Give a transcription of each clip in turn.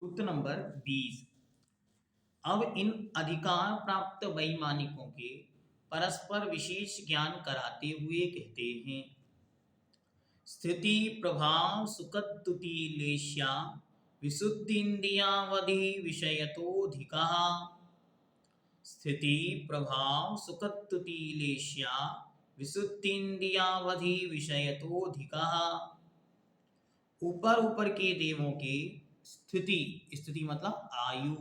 सूत्र नंबर 20। अब इन अधिकार प्राप्त वैमानिकों के परस्पर विशेष ज्ञान कराते हुए कहते हैं। स्थिति प्रभाव सुखतुति लेश्या विशुद्धिन्द्रियावधि विषयतोऽधिकः। स्थिति प्रभाव सुखतुति लेश्या विशुद्धिन्द्रियावधि विषयतोऽधिकः। ऊपर ऊपर के देवों के स्थिति, स्थिति मतलब आयु,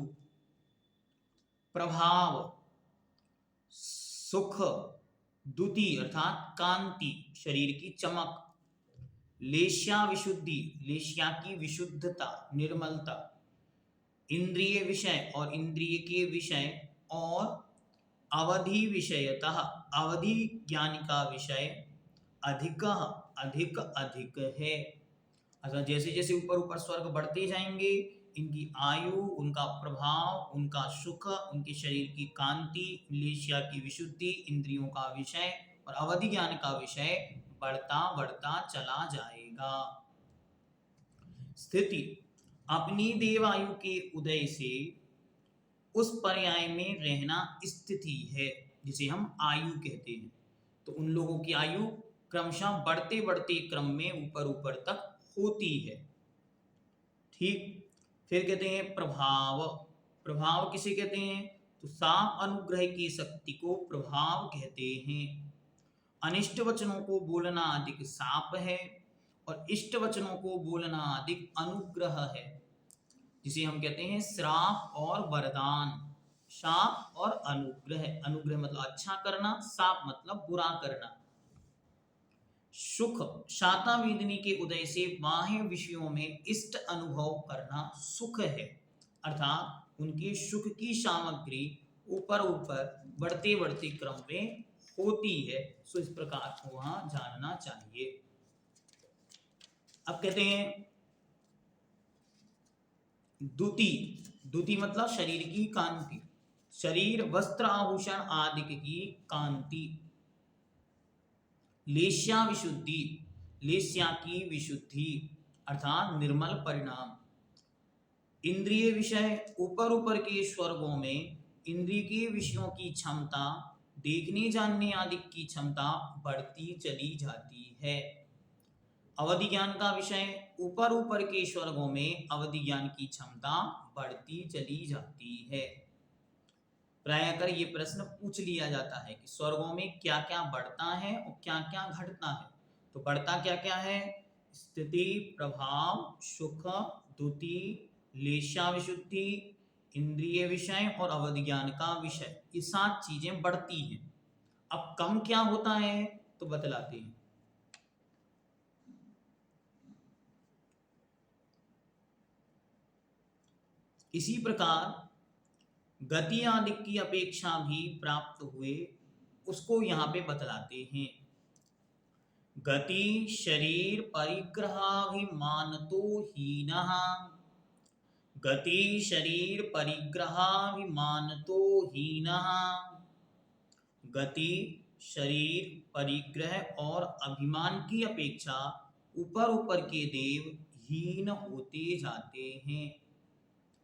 प्रभाव, सुख, द्युति अर्थात कांति शरीर की चमक, लेश्या विशुद्धि लेश्या की विशुद्धता निर्मलता, इंद्रिय विषय और इंद्रिय के विषय, और अवधि विषयतः अवधि ज्ञान का विषय, अधिक अधिक अधिक है। अर्थात जैसे जैसे ऊपर ऊपर स्वर्ग बढ़ते जाएंगे इनकी आयु, उनका प्रभाव, उनका सुख, उनके शरीर की कांति, लेश्या की विशुद्धि, इंद्रियों का विषय और अवधि ज्ञान का विषय बढ़ता बढ़ता चला जाएगा। स्थिति अपनी देवायु के उदय से उस पर्याय में रहना स्थिति है, जिसे हम आयु कहते हैं। तो उन लोगों की आयु क्रमशः बढ़ते बढ़ते क्रम में ऊपर ऊपर तक होती है। ठीक, फिर कहते हैं प्रभाव। प्रभाव किसे कहते हैं? तो साप अनुग्रह की शक्ति को प्रभाव कहते हैं। अनिष्ट वचनों को बोलना अधिक साप है और इष्ट वचनों को बोलना अधिक अनुग्रह है, जिसे हम कहते हैं श्राप और वरदान। शाप और अनुग्रह, अनुग्रह मतलब अच्छा करना, शाप मतलब बुरा करना। सुख शातावेदिनी के उदय से बाह्य विषयों में इष्ट अनुभव करना सुख है, अर्थात उनकी सुख की सामग्री ऊपर ऊपर बढ़ते बढ़ते क्रम में होती है। सो इस प्रकार को वहां जानना चाहिए। अब कहते हैं द्युति। द्युति मतलब शरीर की कांति, शरीर वस्त्र आभूषण आदि की कांति। लेश्या विशुद्धि, लेश्या की विशुद्धि अर्थात निर्मल परिणाम। इंद्रिय विषय ऊपर ऊपर के स्वर्गों में इंद्रिय के विषयों की क्षमता, देखने जानने आदि की क्षमता बढ़ती चली जाती है। अवधि ज्ञान का विषय ऊपर ऊपर के स्वर्गों में अवधि ज्ञान की क्षमता बढ़ती चली जाती है। प्राय कर ये प्रश्न पूछ लिया जाता है कि स्वर्गों में क्या क्या बढ़ता है और क्या क्या घटता है। तो बढ़ता क्या क्या है? स्थिति, प्रभाव, सुख, द्युति, लेश्या विशुद्धि, इंद्रिय विषय और अवधि ज्ञान का विषय, ये 7 चीजें बढ़ती हैं। अब कम क्या होता है तो बतलाते हैं। इसी प्रकार गति आदि की अपेक्षा भी प्राप्त हुए उसको यहाँ पे बतलाते हैं। गति शरीर परिग्रहाभिमानतो हीनः। गति शरीर परिग्रहाभिमानतो हीनः। गति शरीर परिग्रह और अभिमान की अपेक्षा ऊपर ऊपर के देव हीन होते जाते हैं,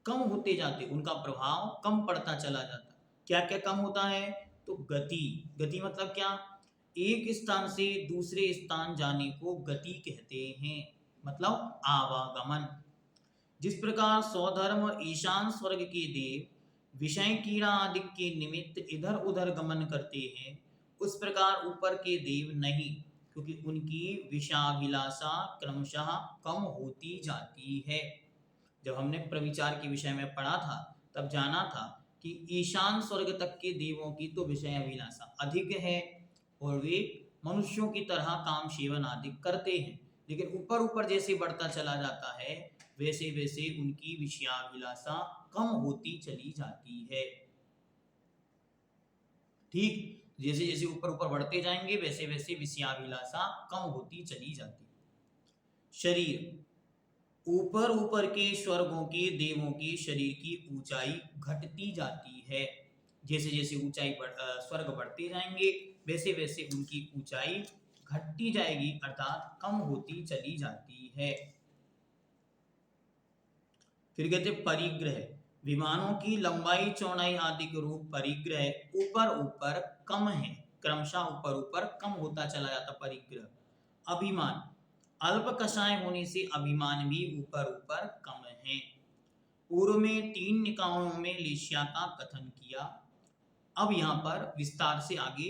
कम होते जाते, उनका प्रभाव कम पड़ता चला जाता। क्या क्या कम होता है? तो गति, गति मतलब क्या? एक स्थान से दूसरे स्थान जाने को गति कहते हैं, मतलब आवागमन। जिस प्रकार स्वधर्म और ईशान स्वर्ग के देव विषय कीड़ा आदि के निमित्त इधर उधर गमन करते हैं, उस प्रकार ऊपर के देव नहीं, क्योंकि उनकी विषयाभिलाषा क्रमशः कम होती जाती है। जब हमने प्रविचार के विषय में पढ़ा था तब जाना था कि ईशान स्वर्ग तक के देवों की तो विषय अभिलाषा अधिक है और वे मनुष्यों की तरह काम सेवन आदि करते हैं, लेकिन ऊपर ऊपर जैसे बढ़ता चला जाता है वैसे वैसे उनकी विषयाभिलाषा कम होती चली जाती है। ठीक, जैसे जैसे ऊपर ऊपर बढ़ते जाएंगे वैसे वैसे विषयाभिलाषा कम होती चली जाती। शरीर ऊपर ऊपर के स्वर्गों के देवों के शरीर की ऊंचाई घटती जाती है। जैसे जैसे ऊंचाई स्वर्ग बढ़ते जाएंगे वैसे वैसे उनकी ऊंचाई घटती जाएगी, अर्थात कम होती चली जाती है। फिर कहते परिग्रह, विमानों की लंबाई चौड़ाई आदि के रूप परिग्रह ऊपर ऊपर कम है, क्रमशः ऊपर ऊपर कम होता चला जाता परिग्रह। अभिमान, अल्प कषाय होने से अभिमान भी ऊपर ऊपर कम है। पूर्व में 3 निकायों में लेशिया का कथन किया। अब यहाँ पर विस्तार से आगे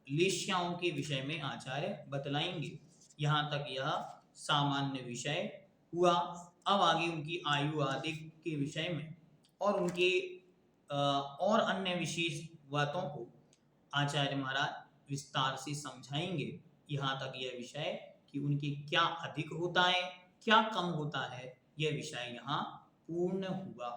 लेशियाओं के विषय में आचार्य बतलाएंगे। यहाँ तक यह सामान्य विषय हुआ। अब आगे उनकी आयु आदि के विषय में और उनके और अन्य विशेष बातों को आचार्य महाराज विस्तार से समझाएंगे। यहाँ तक यह विषय कि उनके क्या अधिक होता है क्या कम होता है, यह विषय यहाँ पूर्ण हुआ।